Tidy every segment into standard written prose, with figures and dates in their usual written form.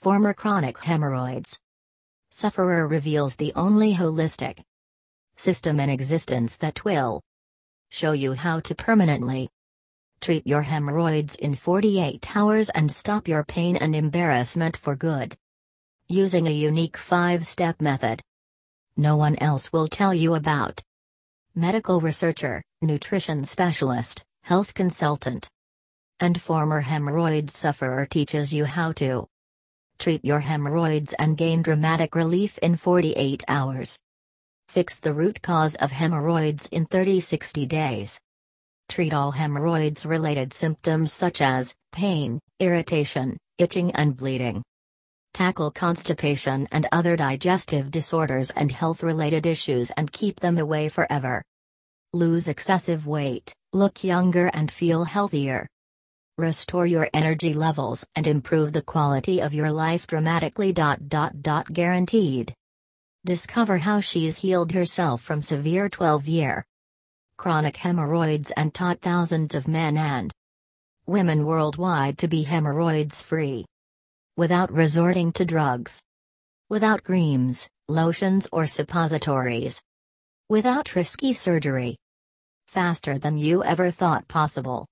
former chronic hemorrhoids sufferer reveals the only holistic system in existence that will show you how to permanently treat your hemorrhoids in 48 hours and stop your pain and embarrassment for good. Using a unique 5-step method no one else will tell you about. Medical researcher, nutrition specialist, health consultant, and former hemorrhoid sufferer teaches you how to treat your hemorrhoids and gain dramatic relief in 48 hours. Fix the root cause of hemorrhoids in 30-60 days. Treat all hemorrhoids-related symptoms such as pain, irritation, itching and bleeding. Tackle constipation and other digestive disorders and health-related issues and keep them away forever. Lose excessive weight, look younger and feel healthier. Restore your energy levels and improve the quality of your life dramatically. Guaranteed. Discover how she's healed herself from severe 12-year chronic hemorrhoids and taught thousands of men and women worldwide to be hemorrhoids-free. Without resorting to drugs. Without creams, lotions or suppositories. Without risky surgery. Faster than you ever thought possible.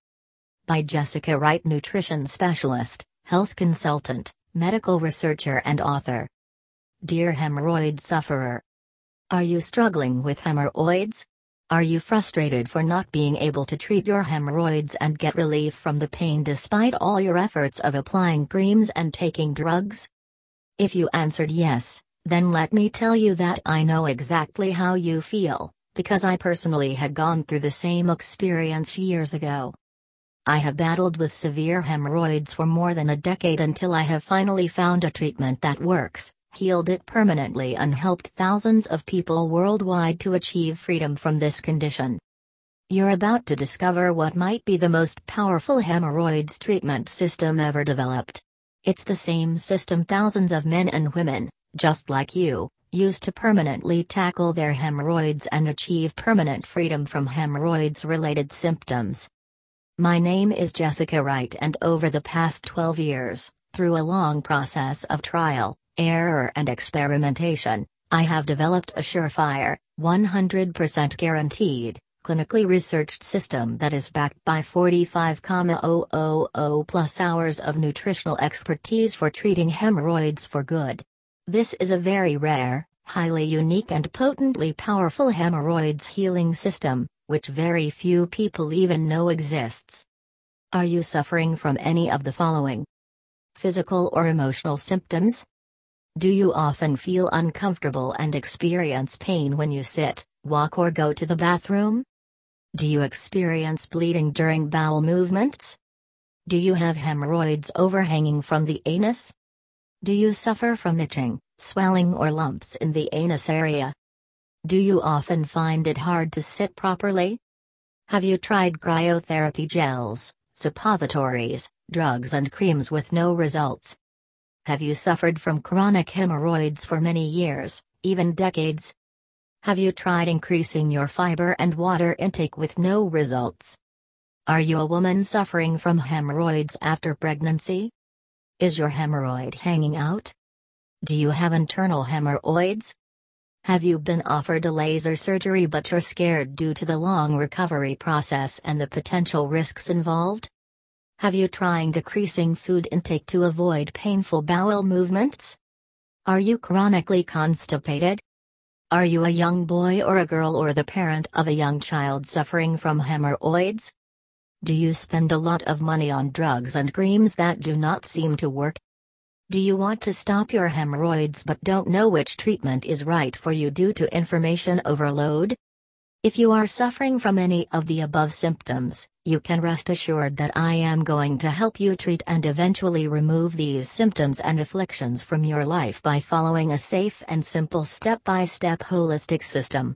By Jessica Wright, nutrition specialist, health consultant, medical researcher and author. Dear hemorrhoid sufferer. Are you struggling with hemorrhoids? Are you frustrated for not being able to treat your hemorrhoids and get relief from the pain despite all your efforts of applying creams and taking drugs? If you answered yes, then let me tell you that I know exactly how you feel, because I personally had gone through the same experience years ago. I have battled with severe hemorrhoids for more than a decade until I have finally found a treatment that works, healed it permanently and helped thousands of people worldwide to achieve freedom from this condition. You're about to discover what might be the most powerful hemorrhoids treatment system ever developed. It's the same system thousands of men and women, just like you, use to permanently tackle their hemorrhoids and achieve permanent freedom from hemorrhoids-related symptoms. My name is Jessica Wright, and over the past 12 years, through a long process of trial, error and experimentation, I have developed a surefire, 100% guaranteed, clinically researched system that is backed by 45,000 plus hours of nutritional expertise for treating hemorrhoids for good. This is a very rare, highly unique and potently powerful hemorrhoids healing system, which very few people even know exists. Are you suffering from any of the following? Physical or emotional symptoms? Do you often feel uncomfortable and experience pain when you sit, walk or go to the bathroom? Do you experience bleeding during bowel movements? Do you have hemorrhoids overhanging from the anus? Do you suffer from itching, swelling or lumps in the anus area? Do you often find it hard to sit properly? Have you tried cryotherapy gels, suppositories, drugs and creams with no results? Have you suffered from chronic hemorrhoids for many years, even decades? Have you tried increasing your fiber and water intake with no results? Are you a woman suffering from hemorrhoids after pregnancy? Is your hemorrhoid hanging out? Do you have internal hemorrhoids? Have you been offered a laser surgery but you're scared due to the long recovery process and the potential risks involved? Have you tried decreasing food intake to avoid painful bowel movements? Are you chronically constipated? Are you a young boy or a girl or the parent of a young child suffering from hemorrhoids? Do you spend a lot of money on drugs and creams that do not seem to work? Do you want to stop your hemorrhoids but don't know which treatment is right for you due to information overload? If you are suffering from any of the above symptoms, you can rest assured that I am going to help you treat and eventually remove these symptoms and afflictions from your life by following a safe and simple step-by-step holistic system.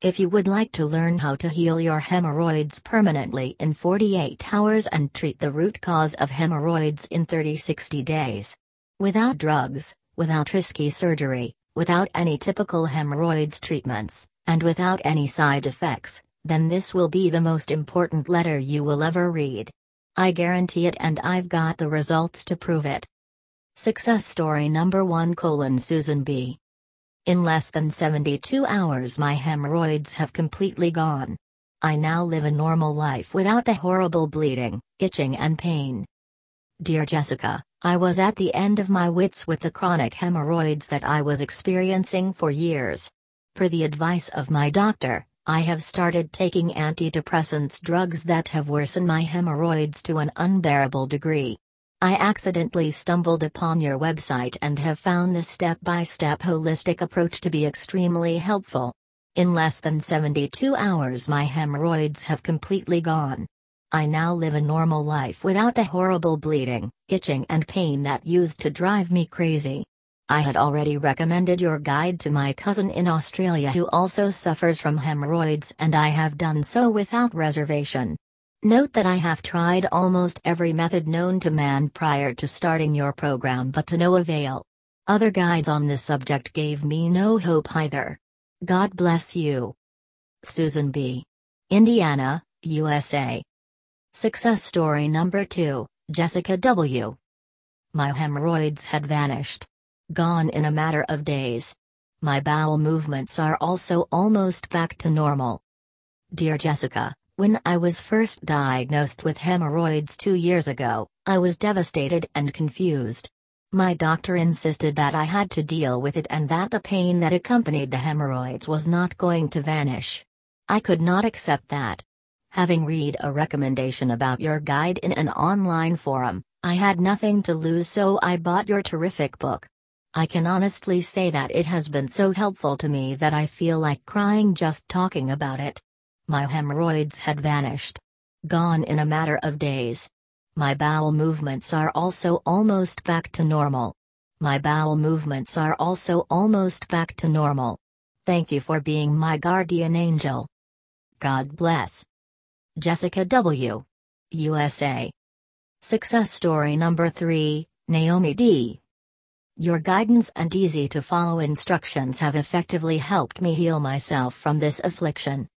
If you would like to learn how to heal your hemorrhoids permanently in 48 hours and treat the root cause of hemorrhoids in 30-60 days, without drugs, without risky surgery, without any typical hemorrhoids treatments, and without any side effects, then this will be the most important letter you will ever read. I guarantee it, and I've got the results to prove it. Success story number 1: Susan B. In less than 72 hours my hemorrhoids have completely gone. I now live a normal life without the horrible bleeding, itching and pain. Dear Jessica, I was at the end of my wits with the chronic hemorrhoids that I was experiencing for years. Per the advice of my doctor, I have started taking antidepressants, drugs that have worsened my hemorrhoids to an unbearable degree. I accidentally stumbled upon your website and have found this step-by-step holistic approach to be extremely helpful. In less than 72 hours my hemorrhoids have completely gone. I now live a normal life without the horrible bleeding, itching and pain that used to drive me crazy. I had already recommended your guide to my cousin in Australia who also suffers from hemorrhoids, and I have done so without reservation. Note that I have tried almost every method known to man prior to starting your program, but to no avail. Other guides on this subject gave me no hope either. God bless you. Susan B. Indiana, USA. Success story number 2, Jessica W. My hemorrhoids had vanished. Gone in a matter of days. My bowel movements are also almost back to normal. Dear Jessica, when I was first diagnosed with hemorrhoids 2 years ago, I was devastated and confused. My doctor insisted that I had to deal with it and that the pain that accompanied the hemorrhoids was not going to vanish. I could not accept that. Having read a recommendation about your guide in an online forum, I had nothing to lose, so I bought your terrific book. I can honestly say that it has been so helpful to me that I feel like crying just talking about it. My hemorrhoids had vanished. Gone in a matter of days. My bowel movements are also almost back to normal. My bowel movements are also almost back to normal. Thank you for being my guardian angel. God bless. Jessica W. USA. Success story number 3, Naomi D. Your guidance and easy-to-follow instructions have effectively helped me heal myself from this affliction.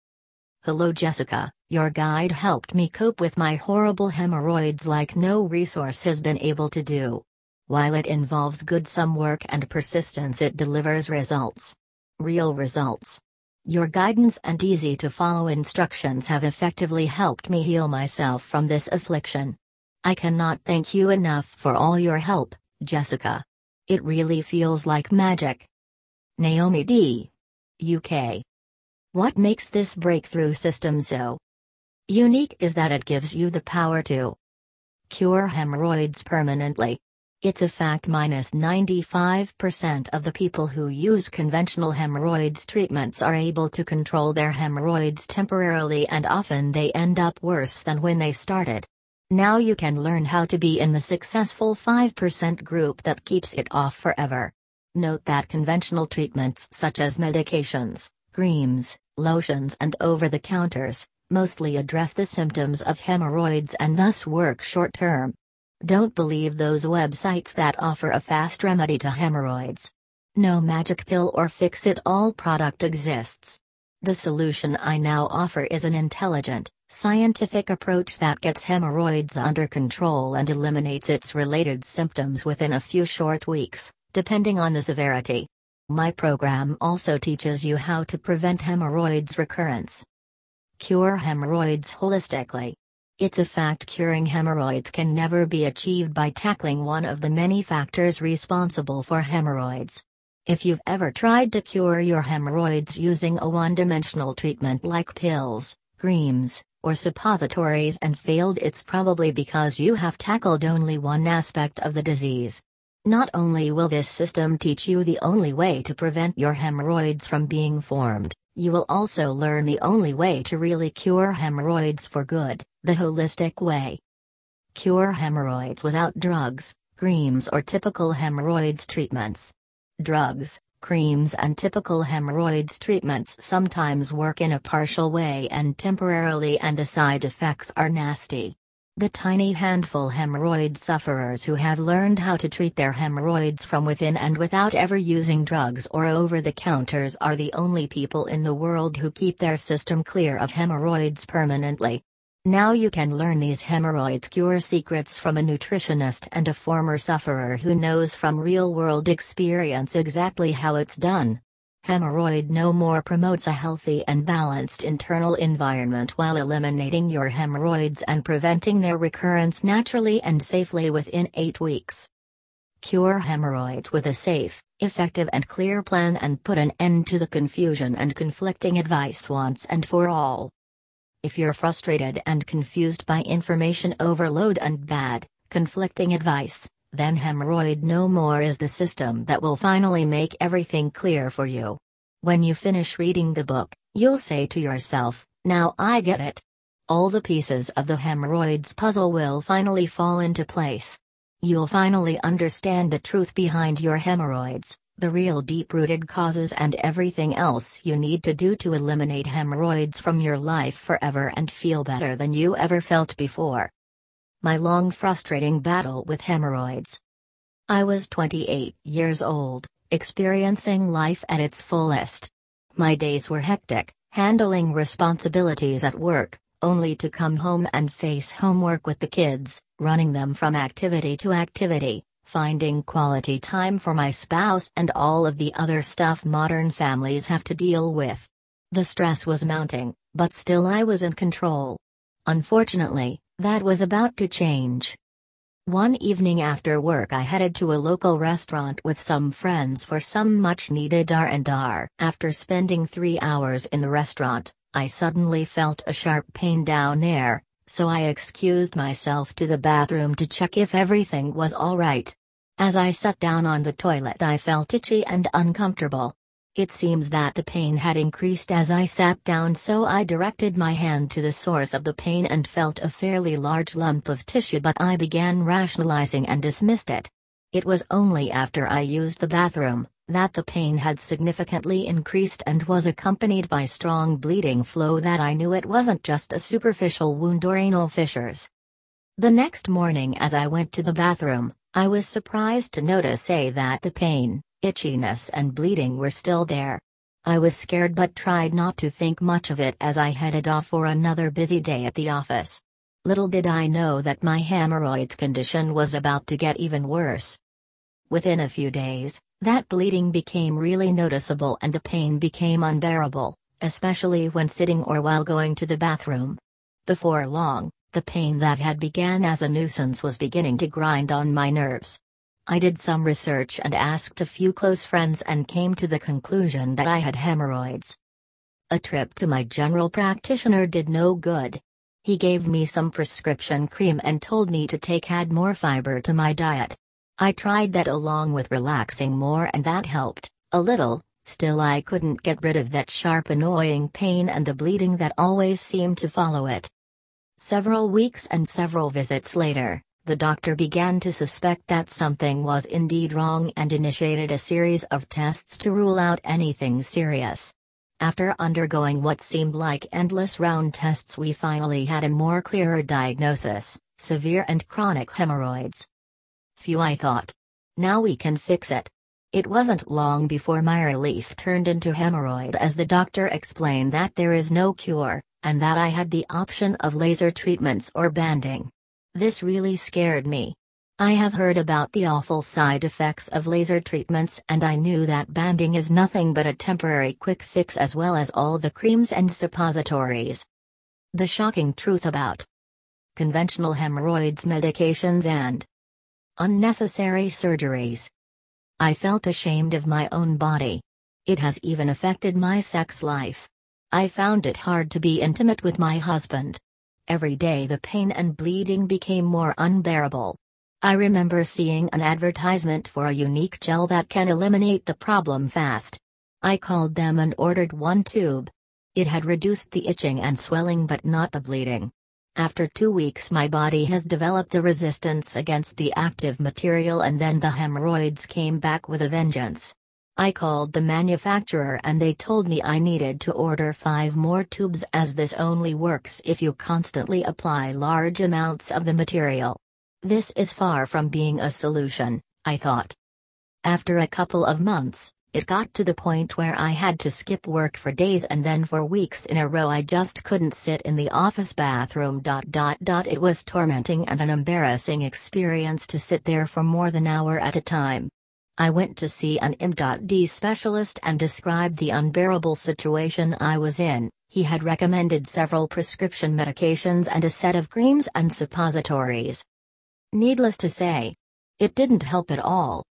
Hello Jessica, your guide helped me cope with my horrible hemorrhoids like no resource has been able to do. While it involves some work and persistence, it delivers results. Real results. Your guidance and easy-to-follow instructions have effectively helped me heal myself from this affliction. I cannot thank you enough for all your help, Jessica. It really feels like magic. Naomi D. UK. What makes this breakthrough system so unique is that it gives you the power to cure hemorrhoids permanently. It's a fact. 95% of the people who use conventional hemorrhoids treatments are able to control their hemorrhoids temporarily, and often they end up worse than when they started. Now you can learn how to be in the successful 5% group that keeps it off forever. Note that conventional treatments such as medications, creams, lotions and over-the-counters mostly address the symptoms of hemorrhoids and thus work short-term. Don't believe those websites that offer a fast remedy to hemorrhoids. No magic pill or fix-it-all product exists. The solution I now offer is an intelligent, scientific approach that gets hemorrhoids under control and eliminates its related symptoms within a few short weeks, depending on the severity. My program also teaches you how to prevent hemorrhoids recurrence. Cure hemorrhoids holistically. It's a fact curing hemorrhoids can never be achieved by tackling one of the many factors responsible for hemorrhoids. If you've ever tried to cure your hemorrhoids using a one-dimensional treatment like pills, creams, or suppositories and failed, it's probably because you have tackled only one aspect of the disease. Not only will this system teach you the only way to prevent your hemorrhoids from being formed, you will also learn the only way to really cure hemorrhoids for good, the holistic way. Cure hemorrhoids without drugs, creams or typical hemorrhoids treatments. Drugs, creams and typical hemorrhoids treatments sometimes work in a partial way and temporarily, and the side effects are nasty. The tiny handful hemorrhoid sufferers who have learned how to treat their hemorrhoids from within and without ever using drugs or over-the-counters are the only people in the world who keep their system clear of hemorrhoids permanently. Now you can learn these hemorrhoids cure secrets from a nutritionist and a former sufferer who knows from real-world experience exactly how it's done. Hemorrhoid No More promotes a healthy and balanced internal environment while eliminating your hemorrhoids and preventing their recurrence naturally and safely within 8 weeks. Cure hemorrhoids with a safe, effective and clear plan and put an end to the confusion and conflicting advice once and for all. If you're frustrated and confused by information overload and bad, conflicting advice, then Hemorrhoid No More is the system that will finally make everything clear for you. When you finish reading the book, you'll say to yourself, "Now I get it." All the pieces of the hemorrhoids puzzle will finally fall into place. You'll finally understand the truth behind your hemorrhoids, the real deep-rooted causes and everything else you need to do to eliminate hemorrhoids from your life forever and feel better than you ever felt before. My long frustrating battle with hemorrhoids. I was 28 years old, experiencing life at its fullest. My days were hectic, handling responsibilities at work, only to come home and face homework with the kids, running them from activity to activity, finding quality time for my spouse and all of the other stuff modern families have to deal with. The stress was mounting, but still I was in control. Unfortunately, that was about to change. One evening after work I headed to a local restaurant with some friends for some much-needed R&R. After spending 3 hours in the restaurant, I suddenly felt a sharp pain down there, so I excused myself to the bathroom to check if everything was all right. As I sat down on the toilet I felt itchy and uncomfortable. It seems that the pain had increased as I sat down, so I directed my hand to the source of the pain and felt a fairly large lump of tissue, but I began rationalizing and dismissed it. It was only after I used the bathroom that the pain had significantly increased and was accompanied by strong bleeding flow that I knew it wasn't just a superficial wound or anal fissures. The next morning as I went to the bathroom, I was surprised to notice that the pain, itchiness and bleeding were still there. I was scared but tried not to think much of it as I headed off for another busy day at the office. Little did I know that my hemorrhoids condition was about to get even worse. Within a few days, that bleeding became really noticeable and the pain became unbearable, especially when sitting or while going to the bathroom. Before long, the pain that had began as a nuisance was beginning to grind on my nerves. I did some research and asked a few close friends and came to the conclusion that I had hemorrhoids. A trip to my general practitioner did no good. He gave me some prescription cream and told me to add more fiber to my diet. I tried that along with relaxing more and that helped, a little. Still I couldn't get rid of that sharp annoying pain and the bleeding that always seemed to follow it. Several weeks and several visits later, the doctor began to suspect that something was indeed wrong and initiated a series of tests to rule out anything serious. After undergoing what seemed like endless round tests, we finally had a more clearer diagnosis: severe and chronic hemorrhoids. Phew, I thought. Now we can fix it. It wasn't long before my relief turned into hemorrhoid as the doctor explained that there is no cure, and that I had the option of laser treatments or banding. This really scared me. I have heard about the awful side effects of laser treatments, and I knew that banding is nothing but a temporary quick fix, as well as all the creams and suppositories. The shocking truth about conventional hemorrhoids medications and unnecessary surgeries. I felt ashamed of my own body. It has even affected my sex life. I found it hard to be intimate with my husband. Every day the pain and bleeding became more unbearable. I remember seeing an advertisement for a unique gel that can eliminate the problem fast. I called them and ordered 1 tube. It had reduced the itching and swelling but not the bleeding. After 2 weeks my body has developed a resistance against the active material, and then the hemorrhoids came back with a vengeance. I called the manufacturer and they told me I needed to order 5 more tubes, as this only works if you constantly apply large amounts of the material. This is far from being a solution, I thought. After a couple of months, It got to the point where I had to skip work for days and then for weeks in a row I just couldn't sit in the office bathroom. It was tormenting and an embarrassing experience to sit there for more than an hour at a time. I went to see an MD specialist and described the unbearable situation I was in. He had recommended several prescription medications and a set of creams and suppositories. Needless to say, it didn't help at all.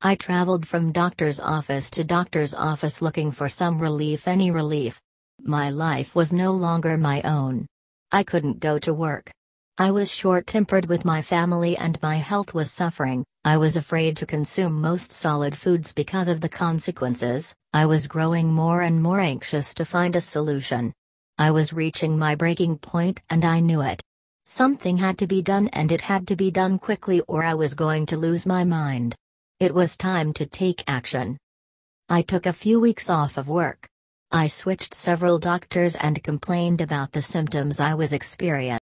I traveled from doctor's office to doctor's office looking for some relief, any relief. My life was no longer my own. I couldn't go to work. I was short-tempered with my family and my health was suffering. I was afraid to consume most solid foods because of the consequences. I was growing more and more anxious to find a solution. I was reaching my breaking point and I knew it. Something had to be done and it had to be done quickly or I was going to lose my mind. It was time to take action. I took a few weeks off of work. I switched several doctors and complained about the symptoms I was experiencing.